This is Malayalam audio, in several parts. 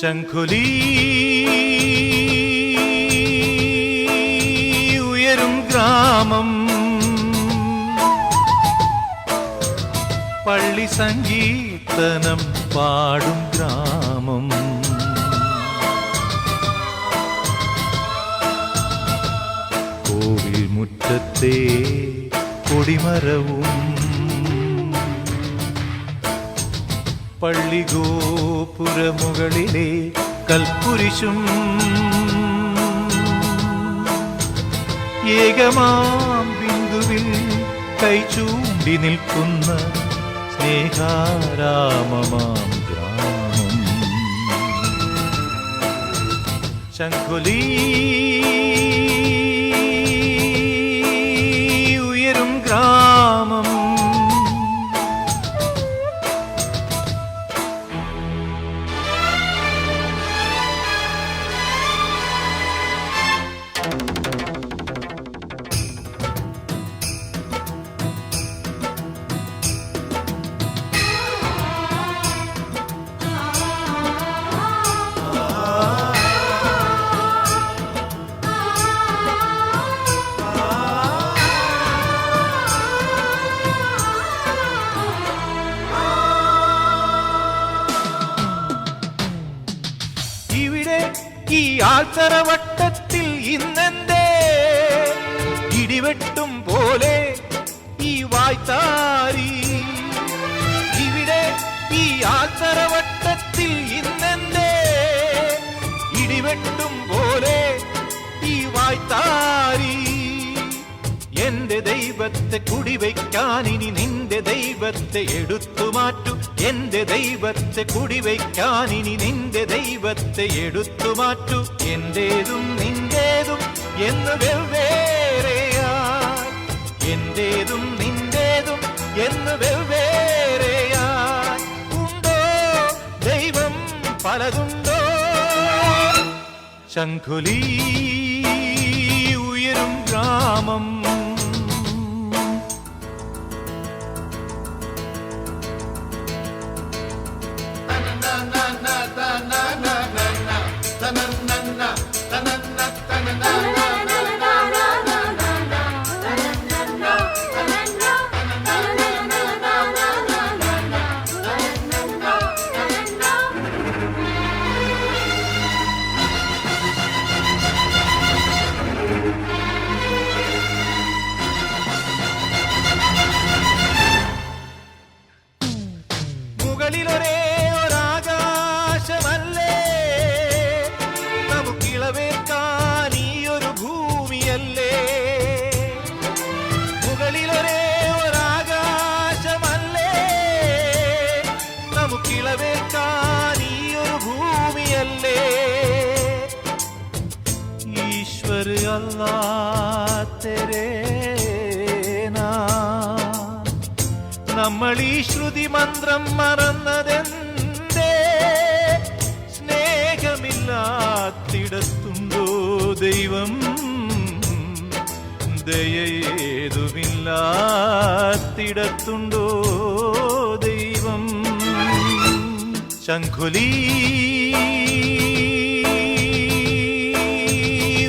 ശംഖുലി ഉയരും ഗ്രാമം, പള്ളി സംഗീതനം പാടും ഗ്രാമം. കോവിൽ മുറ്റത്തെ കൊടിമരവും പള്ളി ഗോപുരമുകളിലെ കൽക്കുരിശും ഏകമാം ബിന്ദുവിൽ കൈ ചൂണ്ടി നിൽക്കുന്ന സ്നേഹാരാമമാം ഗ്രാമം. ശംഖുലി ഉയരും ഗ്രാമം. ഈ ആൾത്തറവട്ടത്തിൽ ഇന്നെന്തേ ഇടിവെട്ടും പോലെ ഈ വായ്ത്താരി? ഇവിടെ ഈ ആൾത്തറവട്ടത്തിൽ ഇന്നെന്തേ ഇടിവെട്ടും പോലെ ഈ വായ്ത്താരി? എന്റെ ദൈവത്തെ കുടിവയ്ക്കാൻ ഇനി നിന്റെ ദൈവത്തെ എടുത്തുമാറ്റു. എന്റെ ദൈവത്തെ കുടിവയ്ക്കാൻ ഇനി നിന്റെ ദൈവത്തെ എടുത്തുമാറ്റു. എന്റേതും നിന്റേതും എന്ന് വെവ്വേറെയായി, എന്റേതും നിന്റേതും എന്ന് വെവ്വേറെയായി. ഉണ്ടോ ദൈവം പലതുണ്ടോ? ശംഖുലി ഉയരും ഗ്രാമം. മുകളിലൊരേ ഒരാകാശമല്ലേ നമുക്കിളവേക്കാൻ ഈ ഒരു ഭൂമിയല്ലേ? മുകളിലൊരേ ഒരാകാശമല്ലേ നമുക്കിളവേക്കാൻ ഈ ഒരു ഭൂമിയല്ലേ? ഈശ്വര അല്ലാഹ് തെരേ നമ്മൾ ഈ ശ്രുതി മന്ത്രം മറന്നതെന്തേ? സ്നേഹമില്ലാത്തിടത്തുണ്ടോ ദൈവം? ദയയേതുമില്ലാത്തിടത്തുണ്ടോ ദൈവം? ശംഖുലി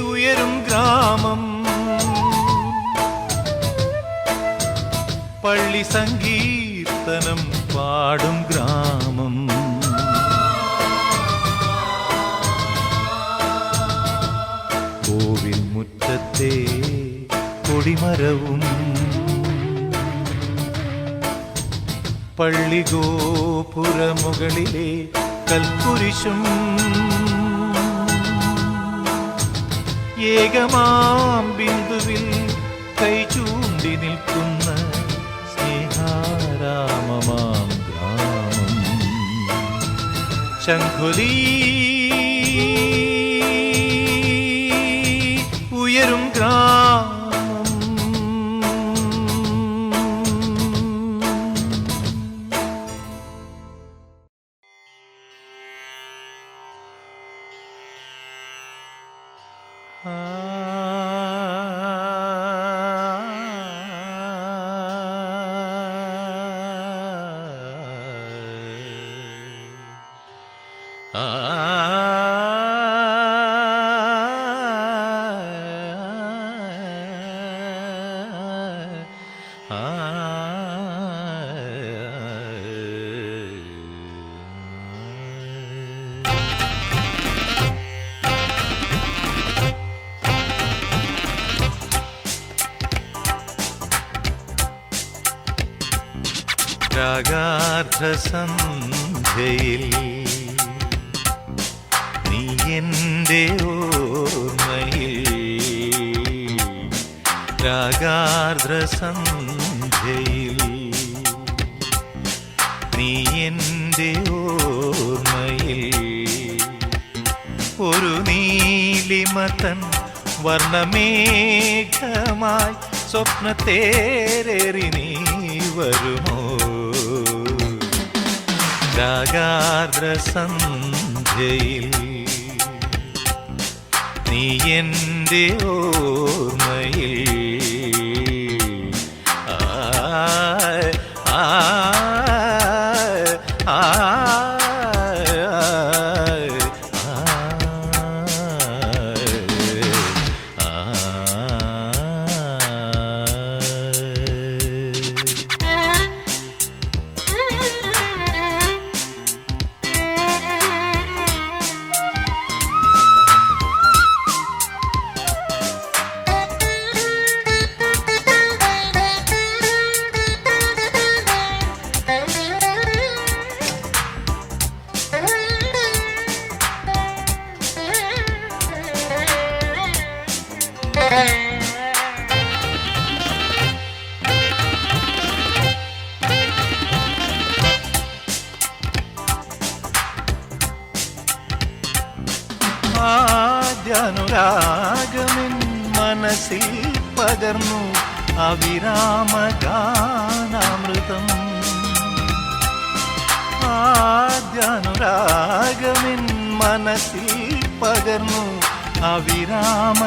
ഉയരും ഗ്രാമം, പള്ളി സംഗീതനം പാടും ഗ്രാമം. കോവിൽ മുറ്റത്തെ കൊടിമരവും പള്ളി ഗോപുരമുകളിലെ കൽക്കുരിശും ഏകമാം ബിന്ദുവിൽ കൈ ചൂണ്ടി നിൽക്കുന്ന സ്നേഹാരാമമാം ഗ്രാമം. ശംഖുലി ഉയരും ഗ്രാമം. ആ രാഗാർദ്ധ സന്ധ്യയിൽ നീ എൻ്റെ ഓർമ്മയിൽ രാഗാർദ്ര സന്ധ്യയിൽ നീ എൻ്റെ ഓർമ്മയിൽ ഒരു നീലിമതൻ വർണ്ണമേഘമായി സ്വപ്നത്തേരേറി നീ വരുമോ രാഗാർദ്ര സന്ധ്യയിൽ നീ എൻ്റെ ഓർമ്മയിൽ ആദ്യാനുരാഗമിൻ മനസ്സിൽ പകർന്നു അവിരാമഗാനാമൃതം ആദ്യാനുരാഗമിൻ മനസ്സിൽ പകർന്നു അവിരാമഗാനാമൃതം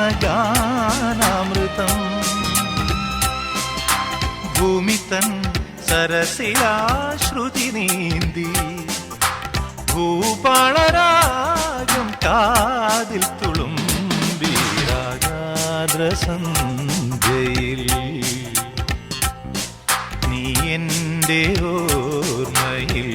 ഭൂമി തൻ സരസിലാശ്രുതി നീന്തി ഭൂപാളരാഗം കാതിൽ തുളുമ്പി രാഗാർദ്ര സന്ധ്യയിൽ നീ എൻ്റെ ഓർമ്മയിൽ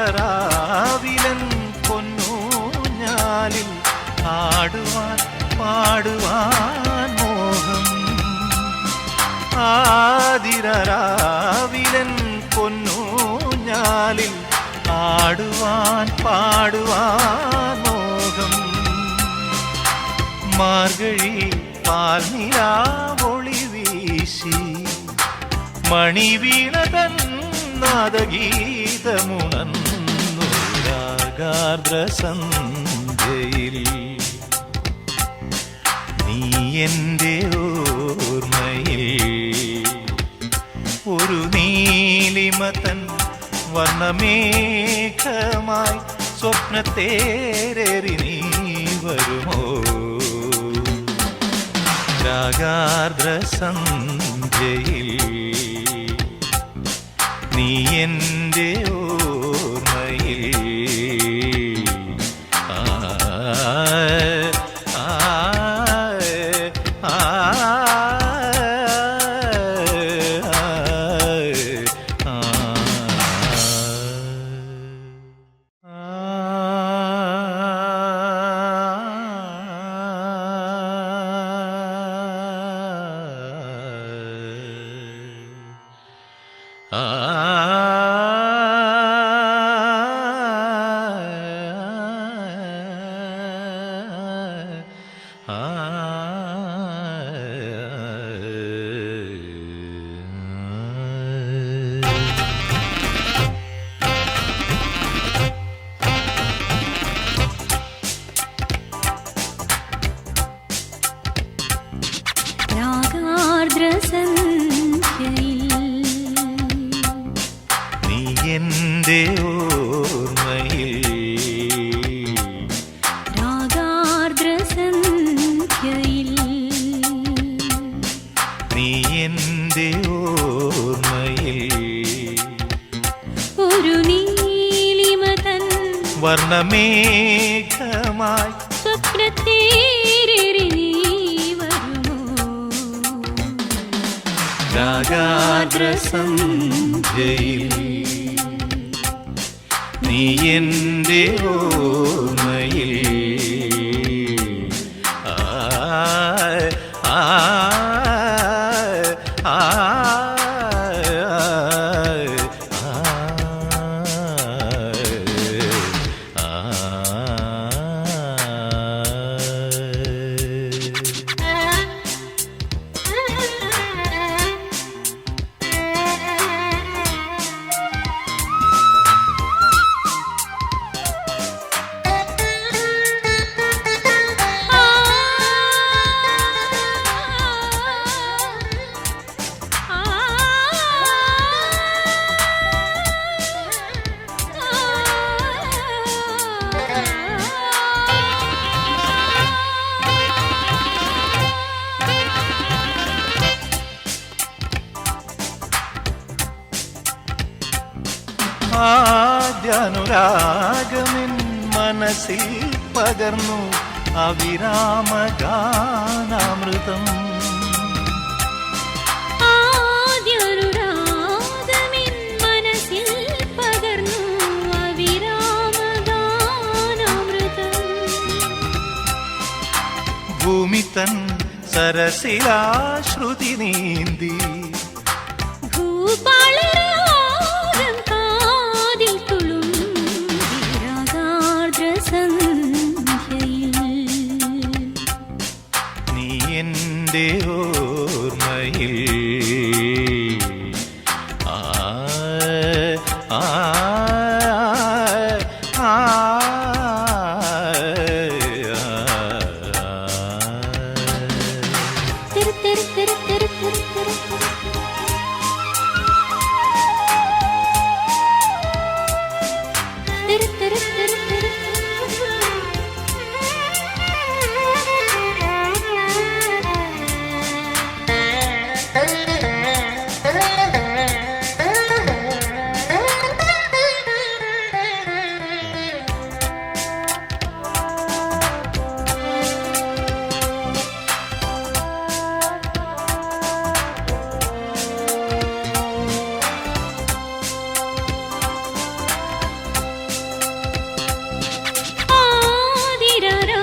ആതിരരാവിലൻ പൊന്നൂഞ്ഞാലിൽ ആടുവാൻ പാടുവാൻ മോഹം ആതിരരാവിലൻ പൊന്നൂഞ്ഞാലിൽ ആടുവാൻ പാടുവാൻ മോഹം മാർഗഴി പാൽനിലാവൊളി വീശി മണിവീണതൻ നാദഗീതമുണർന്നു രാഗാർദ്ര സന്ധ്യയിൽ നീ എൻ്റെ ഓർമ്മയിൽ ഒരു നീലിമതൻ വർണ്ണമേഘമായി സ്വപ്നത്തേരേറി നീ വരുമോ രാഗാർദ്ര സന്ധ്യയിൽ നീ എൻ്റെ ഓർമ്മയിൽ എൻ്റെ ഓർമ്മയിൽ രാഗാർദ്രസന്ധ്യയിൽ നീ എൻ്റെ ഓർമ്മയിൽ ഒരു നീലിമതൻ വർണ്ണമേഘമായി സ്വപ്നത്തേരി നീ വരുമോ രാഗാർദ്രസന്ധ്യയിൽ നീ എൻ്റെ ഓർമ്മയിൽ ആ ആ ആ ആദ്യാനുരാഗമിൻ മനസ്സിൽ പകർന്നു അവിരാമഗാനാമൃതം ആദ്യാനുരാഗമിൻ മനസ്സിൽ പകർന്നു അവിരാമഗാനാമൃതം ഭൂമി തൻ സരസിലാശ്രുതി നീന്തി ഭൂപാളരാഗം കാതിൽ തുളുമ്പി രാഗാർദ്രസന്ധ്യയിൽ നീ എൻ്റെ ഓർമ്മയിൽ ആ ആ ആ തിരു തിരു തിരു തിരു തിരു തിരു തിരു തിരു തിരു തിരു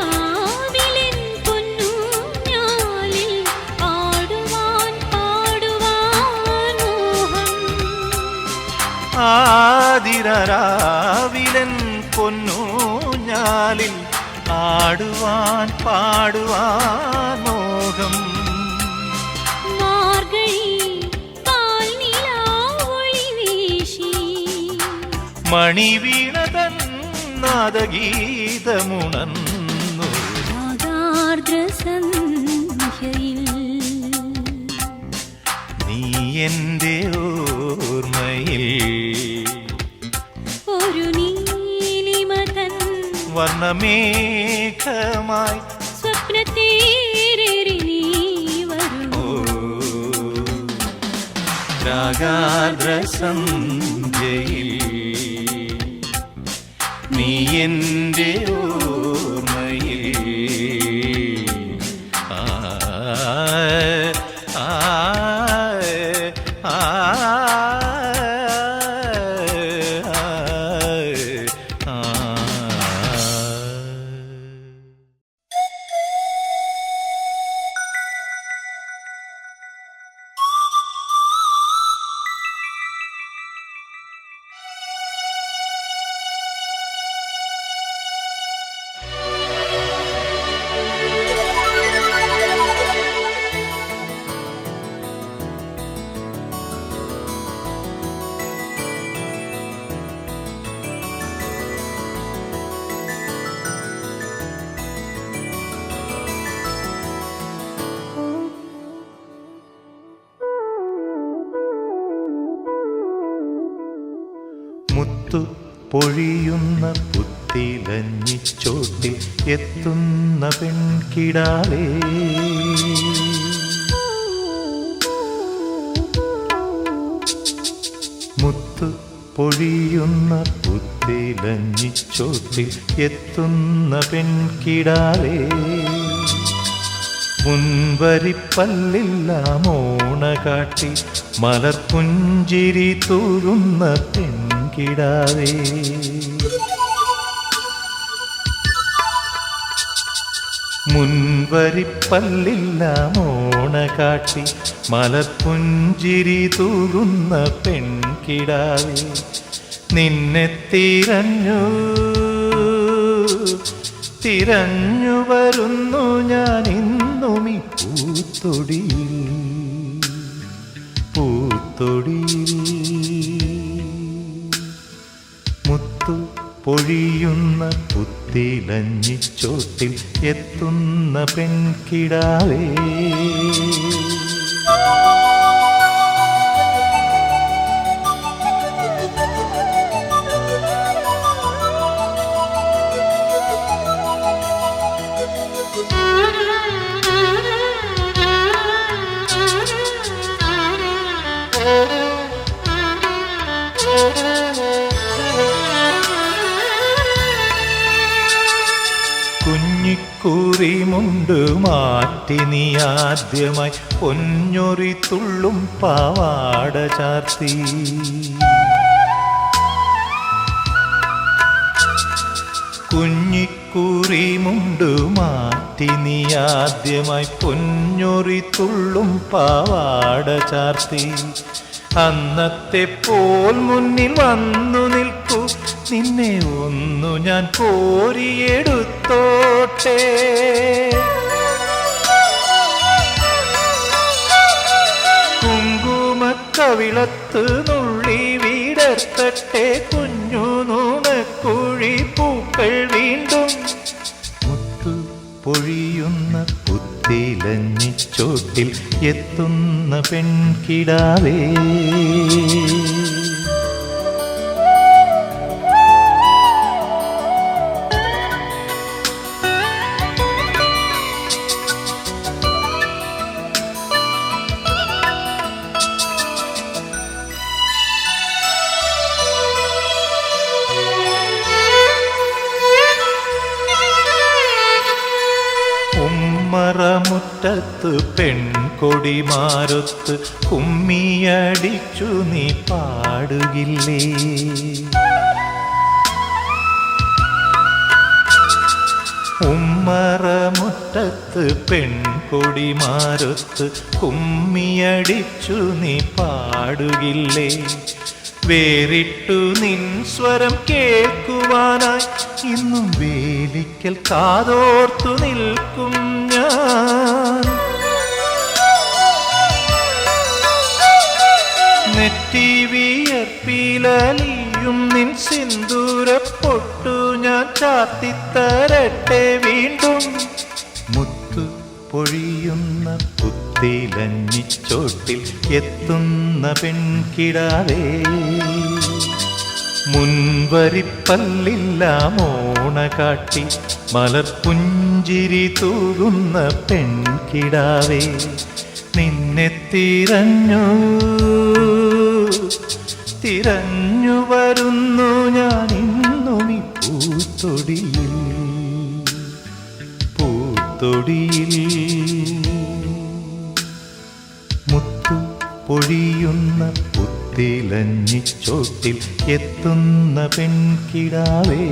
ആതിരരാവിലെൻ പൊന്നൂഞ്ഞാലിൽ ആടുവാൻ പാടുവാൻ മോഹം ആതിരരാവിലൻ പൊന്നൂഞ്ഞാലിൽ ആടുവാൻ പാടുവാൻ മോഹം മാർഗഴി പാൽനിലാവൊളി വീശി മണിവീണതൻ നാദഗീതമുണർന്നു രാഗാർദ്രസന്ധ്യയിൽ നീ എൻ്റെ ഓർമ്മയിൽ ഒരു നീലിമതൻ വർണ്ണമേഘമായി സ്വപ്നത്തേരി നീ വരുമോ രാഗാർദ്രസന്ധ്യയിൽ നീ എൻ്റെ ഓർമ്മയിൽ ആ ആ ആ മുത്തു പൊഴിയുന്ന പുത്തിലഞ്ഞിച്ചോട്ടിൽ എത്തുന്ന പെൺകിടാവേ, മുത്തു പൊഴിയുന്ന പുത്തിലഞ്ഞിച്ചോട്ടിൽ എത്തുന്ന പെൺകിടാവേ, മുൻവരിപ്പല്ലില്ല മോണ കാട്ടി മലർപുഞ്ചിരി തൂകുന്ന പെൺകിടാവേ, മുൻവരിപ്പല്ലില്ല മോണ കാട്ടി മലർപുഞ്ചിരി തൂകുന്ന പെൺകിടാവേ, നിന്നെ തിരഞ്ഞു വരുന്നു ഞാൻ ഇന്നും ഈ പൂത്തൊടിയിൽ. മുത്തു പൊഴിയുന്ന പുത്തിലഞ്ഞിച്ചോട്ടിൽ എത്തുന്ന പെൺകിടാവേ, കുഞ്ഞിക്കുറിമുണ്ട് മാറ്റി നീ ആദ്യമായി പൊന്നൊറി തുള്ളും പാവാട ചാർത്തി, കുഞ്ഞിക്കുറിമുണ്ട് മാറ്റി നീ ആദ്യമായി പൊന്നൊറി തുള്ളും പാവാട ചാർത്തി, അന്നത്തെ പോൽ മുന്നിൽ വന്നു നിൽക്കൂ, നിന്നെ ഒന്നു ഞാൻ കോരിയെടുത്തോട്ടെ, കുങ്കുമക്കവിളത്ത് നുള്ളി വിടർത്തട്ടെ കുഞ്ഞു നുണക്കുഴി പൂക്കൾ വീണ്ടും, മുത്തു പൊഴിയുന്ന പുത്തിലഞ്ഞിച്ചോട്ടിൽ എത്തുന്ന പെൺകിടാവേ, ഉമ്മറമുറ്റത്ത് പെൺകൊടിമാരൊത്ത് കുമ്മിയടിച്ചു നീ പാടുകില്ലേ, ഉമ്മറമുറ്റത്ത് പെൺകൊടിമാരൊത്ത് കുമ്മിയടിച്ചു നീ പാടുകില്ലേ, വേറിട്ടു നിൻ സ്വരം കേൾക്കുവാനായി ഇന്നും വേലിക്കൽ കാതോർത്തു നിൽക്കും ഞാൻ, നെറ്റി വിയർപ്പിലലിയും നിൻ സിന്ദൂരപ്പൊട്ടു ഞാൻ ചാത്തിത്തരട്ടെ വീണ്ടും, മുത്തു പൊഴിയുന്ന പുത്തിലഞ്ഞിച്ചോട്ടിൽ എത്തുന്ന പെൺകിടാവേ, മുൻവരിപ്പല്ലില്ല മോണ കാട്ടി മലർപുഞ്ചിരി തൂകുന്ന പെൺകിടാവേ, നിന്നെ തിരഞ്ഞു വരുന്നു ഞാൻ ഇന്നും ഈ പൂത്തൊടിയിൽ. മുത്തു പൊഴിയുന്ന പുത്തിലഞ്ഞിച്ചോട്ടിൽ എത്തുന്ന പെൺകിടാവേ,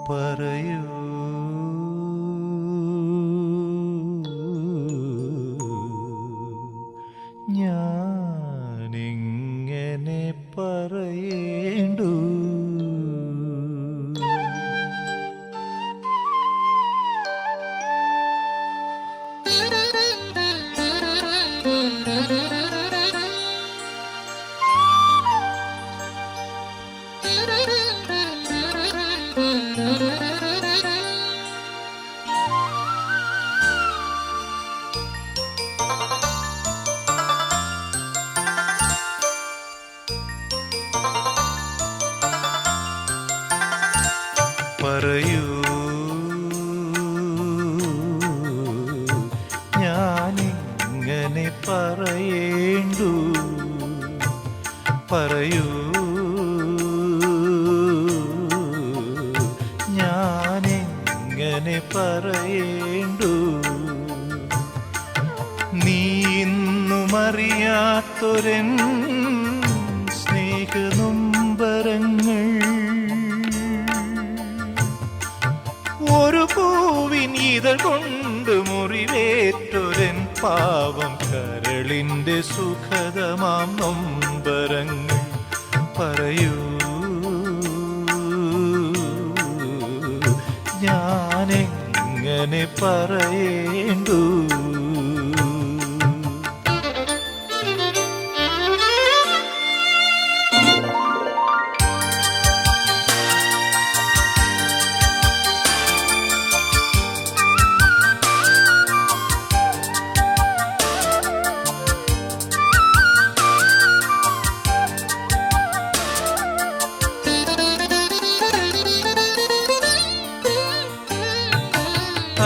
പറയൂ ഞാനെങ്ങനെ പറയേണ്ടു, പറയൂ ഞാനിങ്ങനെ പറയേണ്ടു പറയൂ ഞാനെങ്ങനെ പറയേണ്ടു നീ ഇന്നുമറിയാത്തൊരൻ സ്നേഹനൊമ്പരങ്ങൾ ഒരു പൂവിൻ ഇതൾ കൊണ്ട് മുറിവേറ്റൊരൻ പാവം കരളിൻ്റെ സുഖതമാം നൊമ്പരങ്ങൾ പറയൂ ഞാനെങ്ങനെ പറയേണ്ടു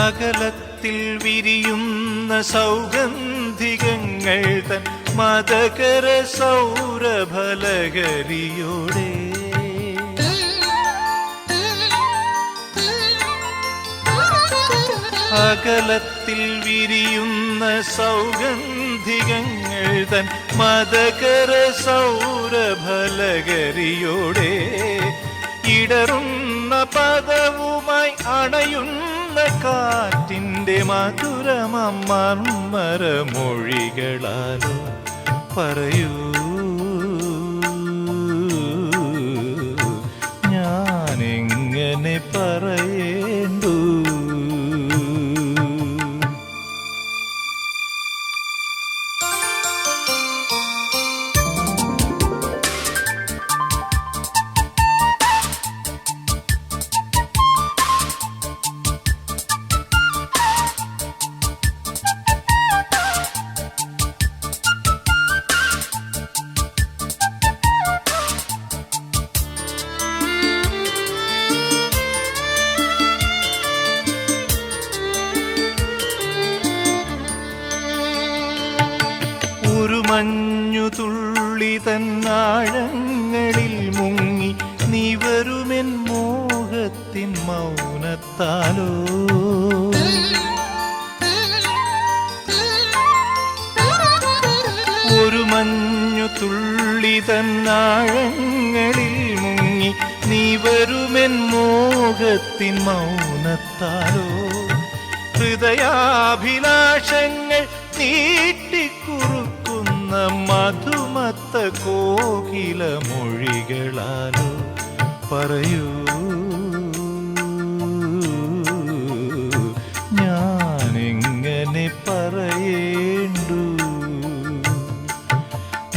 അകലത്തിൽ വിരിയുന്ന സൗഗന്ധികങ്ങൾ തൻ മദകര സൗരഭലകരിയോടെ അകലത്തിൽ വിരിയുന്ന സൗഗന്ധികങ്ങൾ തൻ മദകര സൗരഭലകരിയോടെ ഇടറുന്ന പദവുമായി അണയുന്ന കാറ്റിൻ്റെ മധുരമർമരമൊഴികളാലോ പറയൂ ഞാനെങ്ങനെ പറയേണ്ടു ഒരു മഞ്ഞു തുള്ളി തന്നാഴങ്ങളിൽ മുങ്ങി നീ വരുമെൻ മോഹത്തിൻ മൗനത്താലോ ഒരു മഞ്ഞു തുള്ളി തന്നാഴങ്ങളിൽ മുങ്ങി നീ വരുമെൻ മോഹത്തിൻ മൗനത്താലോ ഹൃദയാഭിലാഷങ്ങൾ നീട്ടിക്കുറുക്കുന്ന മധുമത്ത കോകില മൊഴികളാലോ പറയൂ ഞാനെങ്ങനെ പറയേണ്ടു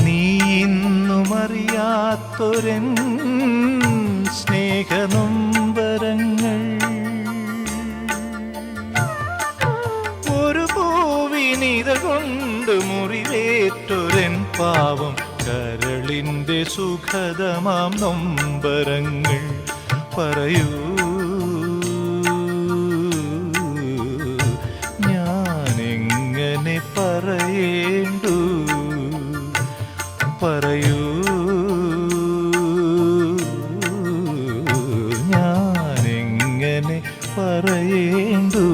നീ ഇന്നുമറിയാത്തൊരൻ സ്നേഹനൊമ്പരങ്ങൾ ഇതൾ കൊണ്ട് മുറിവേറ്റൊരൻ പാവം കരളിൻ്റെ സുഖതമാം നൊമ്പരങ്ങൾ പറയൂ ഞാനെങ്ങനെ പറയേണ്ടു പറയൂ ഞാനെങ്ങനെ പറയേണ്ടു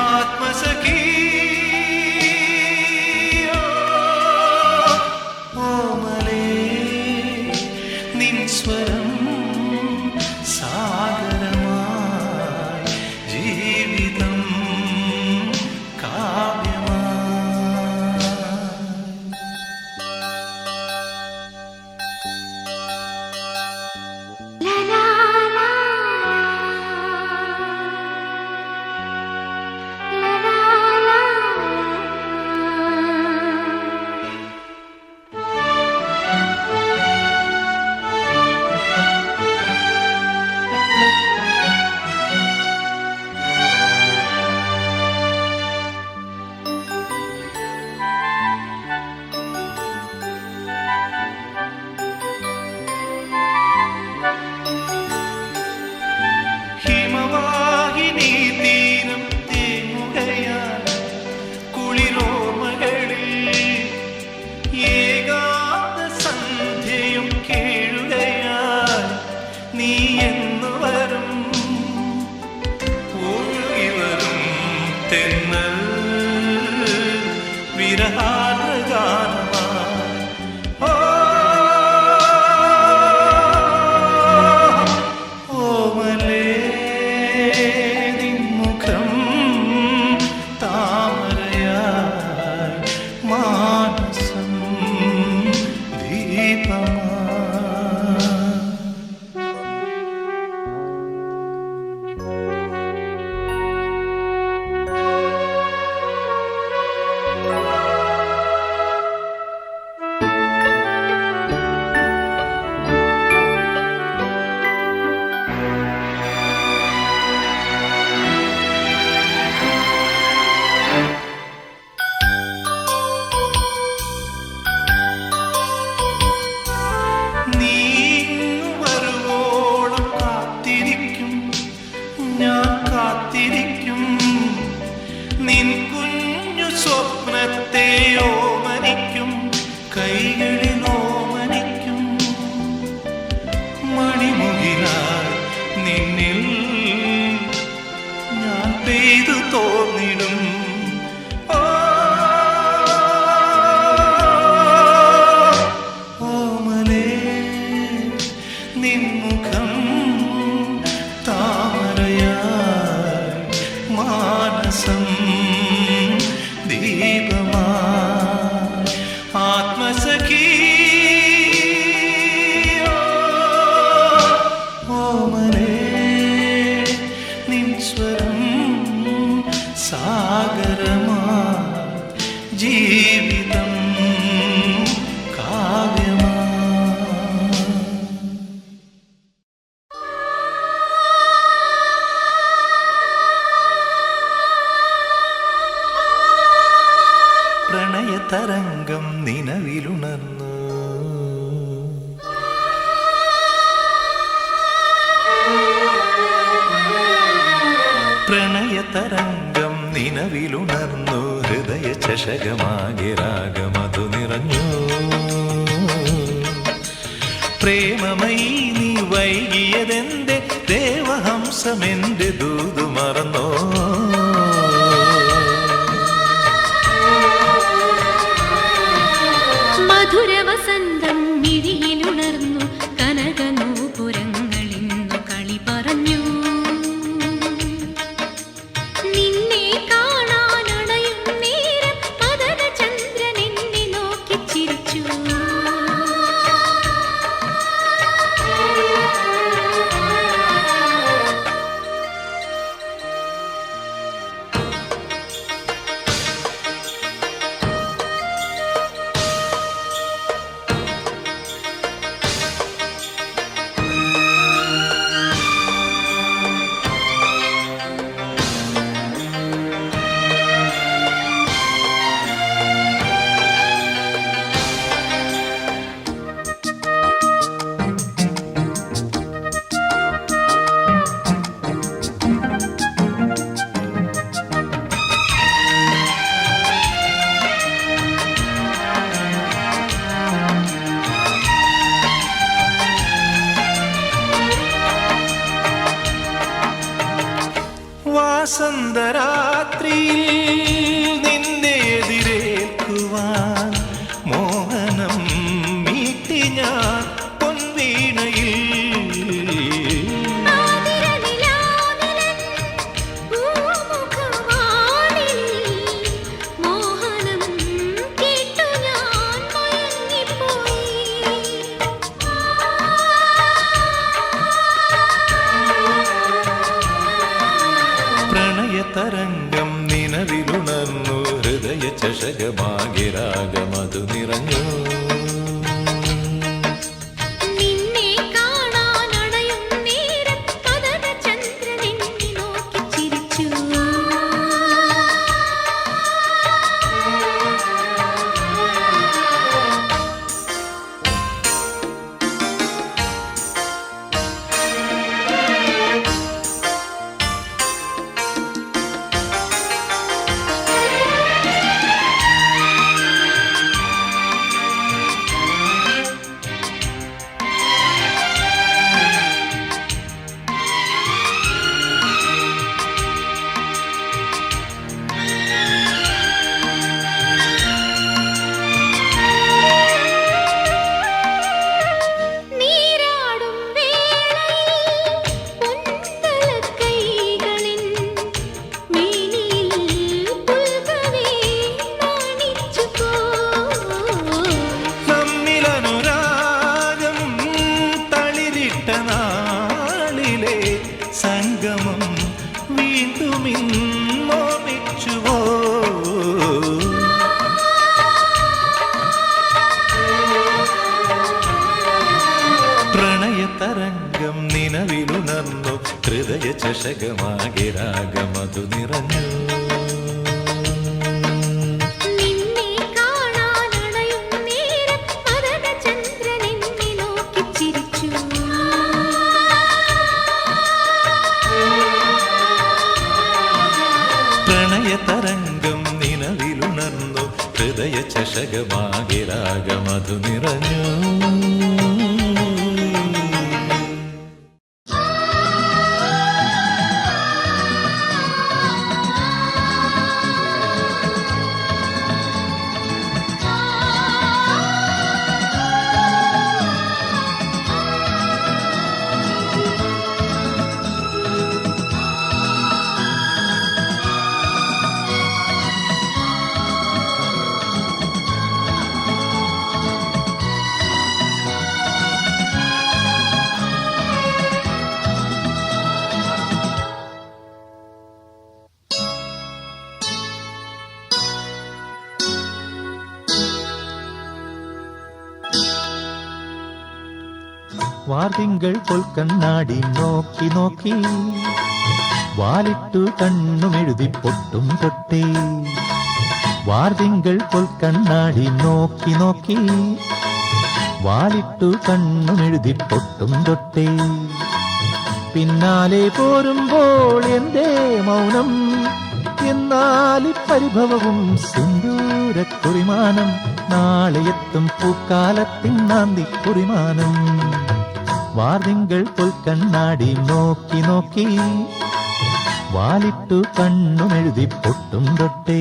ആത്മസഖീ ഓ നിന്നിൽ ഞാൻ പെയ്തു തോന്നിടും. ഓമലേ നിൻമുഖം താമരയായി മാനസം ദീപമാ ആത്മസഖി. ഓമലേ നിൻ സ്വരം സാഗരമാ ജീവിതം കാവ്യമാ. പ്രണയതരംഗം നിലവിലുണർന്നു. പ്രണയതരംഗം നിലവിലുണർന്നു. ഹൃദയ ചഷകമാകെ രാഗമതു നിറഞ്ഞു. പ്രേമമയി നീ വൈകിയതെന്റെ ദേവഹംസമെന്റെ ദൂതു മറന്നോ. മധുരവസന്തം മിഴിയിലുണർന്നു. കനകനൂപുരങ്ങളിന്നു കളി പറഞ്ഞു. നിന്നെ കാണാനണയും നേരം മദനചന്ദ്രൻ എന്നെ നോക്കി ചിരിച്ചു. വാസന്തരാത്രിയിൽ നിന്നെ എതിരേൽക്കുവാൻ മോഹനം മീട്ടി ഞാൻ പൊൻവീണയിൽ. പ്രണയതരംഗം നിലവിലുണർന്നു. ഹൃദയ ചഷകമാകെ രാഗമതു നിറഞ്ഞു. നിന്നെ കാണാനണയും നേരം മദനചന്ദ്രൻ എന്നെ നോക്കി ചിരിച്ചു. സംഗമം വീണ്ടും മോമിച്ചുവോ. പ്രണയതരംഗം നിലവിലുണർന്നു. ഹൃദയ ചഷകമാകെ രാഗമതു നിറഞ്ഞു. പ്രണയതരംഗം നിലവിലുണർന്നു. ഹൃദയ ചഷകമാകെ രാഗമതു നിറഞ്ഞു. വാർതിങ്കൾ പൊൽക്കണ്ണാടി നോക്കി നോക്കി വാലിട്ടു കണ്ണുമെഴുതി പൊട്ടും തൊട്ടേ വാർതിങ്കൾ പൊൽക്കണ്ണാടി നോക്കി നോക്കി വാലിട്ടു കണ്ണുമെഴുതി പൊട്ടും തൊട്ടേ പിന്നാലെ പോരുമ്പോൾ എന്തേ മൗനം എന്നാലി പരിഭവവും സിന്ദൂരക്കുറിമാനം നാളെ എത്തും പൂക്കാലത്തിൻ നാന്തി കുറിമാനം വാർതിങ്കൾ പൊൽക്കണ്ണാടി നോക്കി നോക്കി വാലിട്ടു കണ്ണുമെഴുതി പൊട്ടും തൊട്ടേ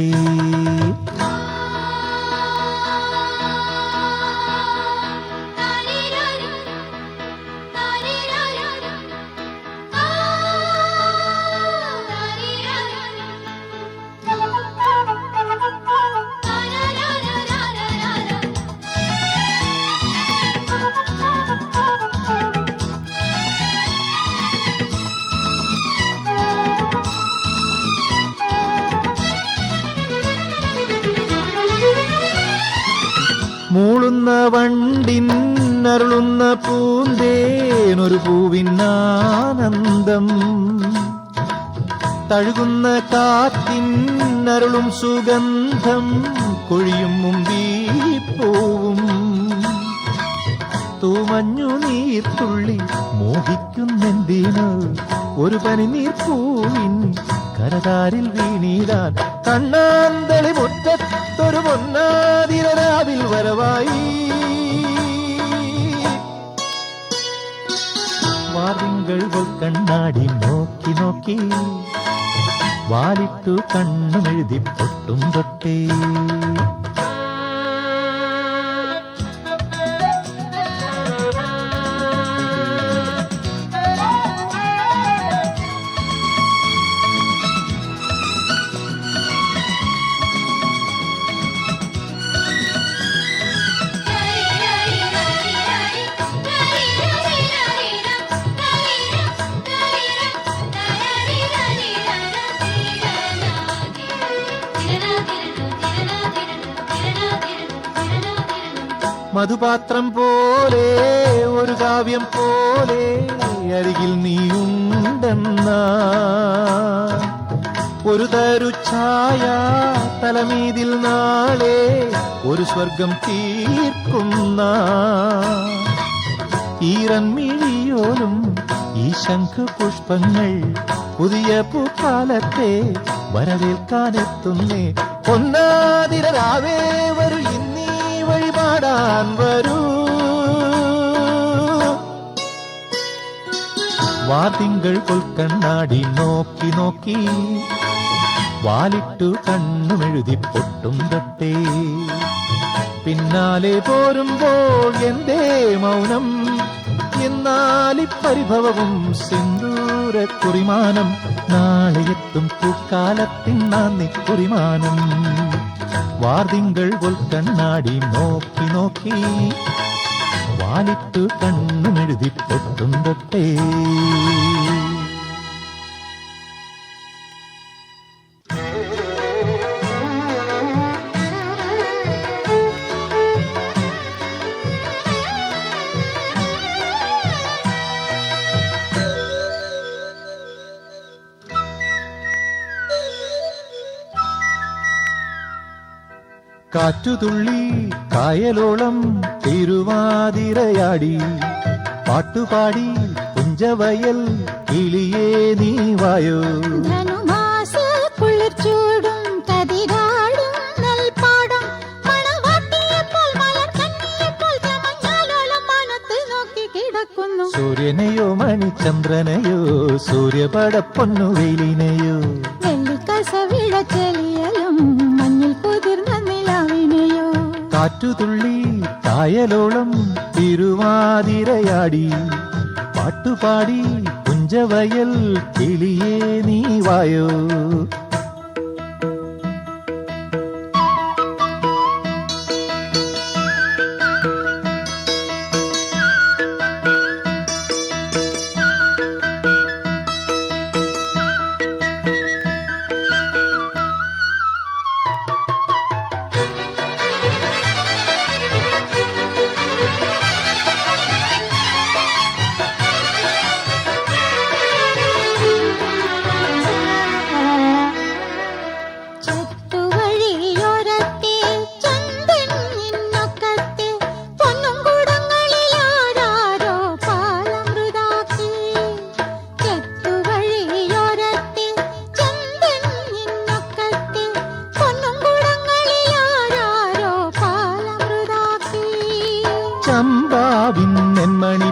മൂളുന്ന വണ്ടിന്നരുളുന്ന പൂന്തേനൊരു പൂവിനാനന്ദം തഴുകുന്ന കാറ്റിന്നരുളും സുഗന്ധം കൊഴിയും മുമ്പീപ്പൂവും തൂമഞ്ഞു നീർത്തുള്ളി മോഹിക്കുന്നെന്തിന് ഒരു പനിനീർപ്പൂവിൻ കരതാരിൽ വീണീടാൻ കണ്ണാന്തളി മുറ്റത്തൊരു പൊന്നാതിരാവിൽ വരവായി വാർതിങ്കൾ പൊൽക്കണ്ണാടി നോക്കി നോക്കി വാലിട്ടു കണ്ണുമെഴുതി പൊട്ടും തൊട്ടേ മധുപാത്രം പോലെ ഒരു കാവ്യം പോലെ അരികിൽ നീയുണ്ടെന്ന ഒരു തരു ഛായ തലമീതിൽ നാളെ ഒരു സ്വർഗം തീർക്കുന്ന ഈറൻമിഴിയോലും ഈ ശംഖ് പുഷ്പങ്ങൾ പുതിയ പൂക്കാലത്തെ വരവേൽക്കാനെത്തുന്നേ പൊന്നാതിരാവേ വരൂ ഇന്നീ വഴിപാടാൻ വരൂ വാർതിങ്കൾ പൊൽക്കണ്ണാടി നോക്കി നോക്കി വാലിട്ടു കണ്ണുമെഴുതി പൊട്ടും തൊട്ടേ പിന്നാലെ പോരുമ്പോൾ എന്തേ മൗനം എന്നാലി പരിഭവവും സിന്ദൂരക്കുറിമാനം നാളെ എത്തും പൂക്കാലത്തിൻ നാന്ദി കുറിമാനം വാർതിങ്കൾ പൊൽക്കണ്ണാടി നോക്കി നോക്കി വാലിട്ടു കണ്ണുമെഴുതി പൊട്ടും തൊട്ടേ കാറ്റുതുള്ളി കായലോളം തിരുവാതിരയാടി പാട്ടുപാടി പുഞ്ചവയൽ കിളിയേ നീ വായോ സൂര്യനെയോ മണിചന്ദ്രനെയോ സൂര്യപടപ്പൊന്നു വെയിലിനെയോ മഞ്ഞിൽ കുതിർന്ന നിലാവിനെയോ കാറ്റുതുള്ളി കായലോളം തിരുവാതിരയാടി പാട്ടുപാടി പുഞ്ചവയൽ കിളിയേ നീ വായോ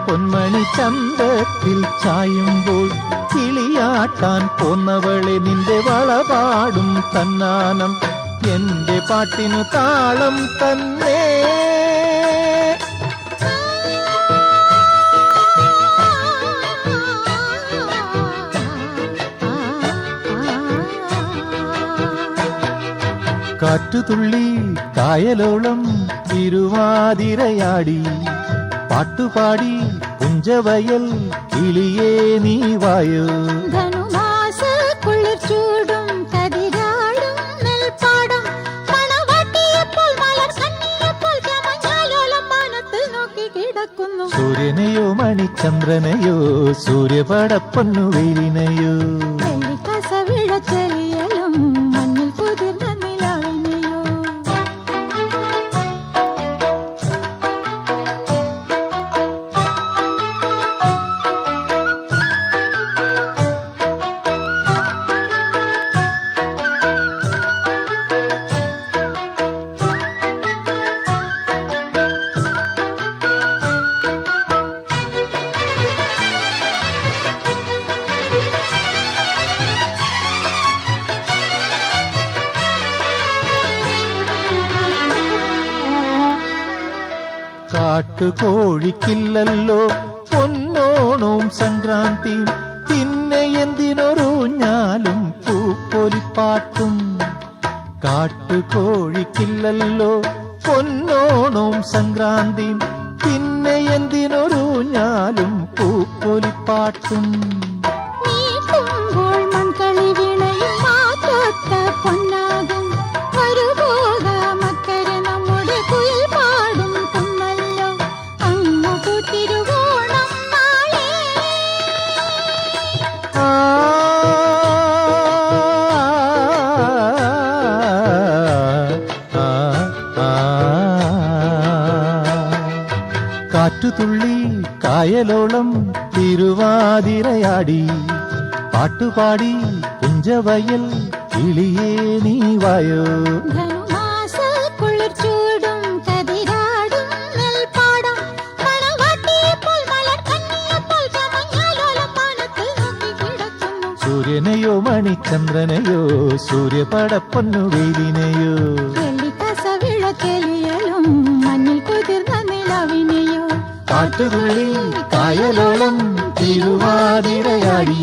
പൊന്മണി ചന്തത്തിൽ ചായുമ്പോൾ കിളിയാട്ടാൻ പോന്നവളെ നിന്റെ വളപാടും തന്നാനം എന്റെ പാട്ടിനു താളം തന്നെ. കാറ്റുതുള്ളി കായലോളം തിരുവാതിരയാടി പാട്ടുപാടി പുഞ്ചവയൽ കിളിയേ നീ വായോ. ധനുമാസ കുളിർച്ചൂടും കതിരാടും നെൽപ്പാടം മണവാട്ടിയെപ്പോൾ മലർ കണ്ണിയെപ്പോൾ ചമഞ്ഞാലോലം മാനത്തിൽ നോക്കി കിടക്കുന്നു. സൂര്യനെയോ മണിചന്ദ്രനെയോ സൂര്യപടപ്പൊന്നു വെയിലിനെയോ വെള്ളിക്കസവിഴച്ചെലിയലും മഞ്ഞിൽ കുതിർന്ന നിലാവിനെയോ. കാട്ടുകോഴിക്കില്ലല്ലോ പൊന്നോണവും സംക്രാന്തി പിന്നെ എന്തിനൊരുഞ്ഞാലും പൂപ്പൊലിപ്പാട്ടും. കാട്ടുകോഴിക്കില്ലല്ലോ പൊന്നോണവും സംക്രാന്തി പിന്നെ എന്തിനൊരുഞ്ഞാലും പൂപ്പൊലിപ്പാട്ടും. നീട്ടുമ്പോൾ മൺകളി വീണയും മാറ്റാത്ത പൊന്നാകും വരുപോക മക്കരെ നമ്മുടെ കുയിൽ പാടും കുന്നല്ലോ അങ്ങു കൂത്തിരുവോണം നാളെ. കാറ്റുതുള്ളി കായലോളം തിരുവാതിരയാടി പാട്ടുപാടി പുഞ്ചവയൽ കിളിയേ നീ വായോ. ധനുമാസ കുളിർച്ചൂടും കതിരാടും നെൽപ്പാടം മണവാട്ടിയെപ്പോൾ മലർ കണ്ണിയെപ്പോൾ ചമഞ്ഞാലോലം മാനത്തിൽ നോക്കി കിടക്കുന്നു. സൂര്യനെയോ മണിചന്ദ്രനെയോ സൂര്യപടപ്പൊന്നു വെയിലിനെയോ വെള്ളിക്കസവിഴച്ചെലിയലും മഞ്ഞിൽ കുതിർന്ന നിലാവിനെയോ. കാട്ടുതുള്ളി കായലോളം തിരുവാതിരയാടി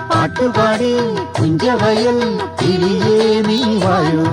പാട്ടുപാടി കുഞ്ചവയൽ കിളിയേ നീ വായോ.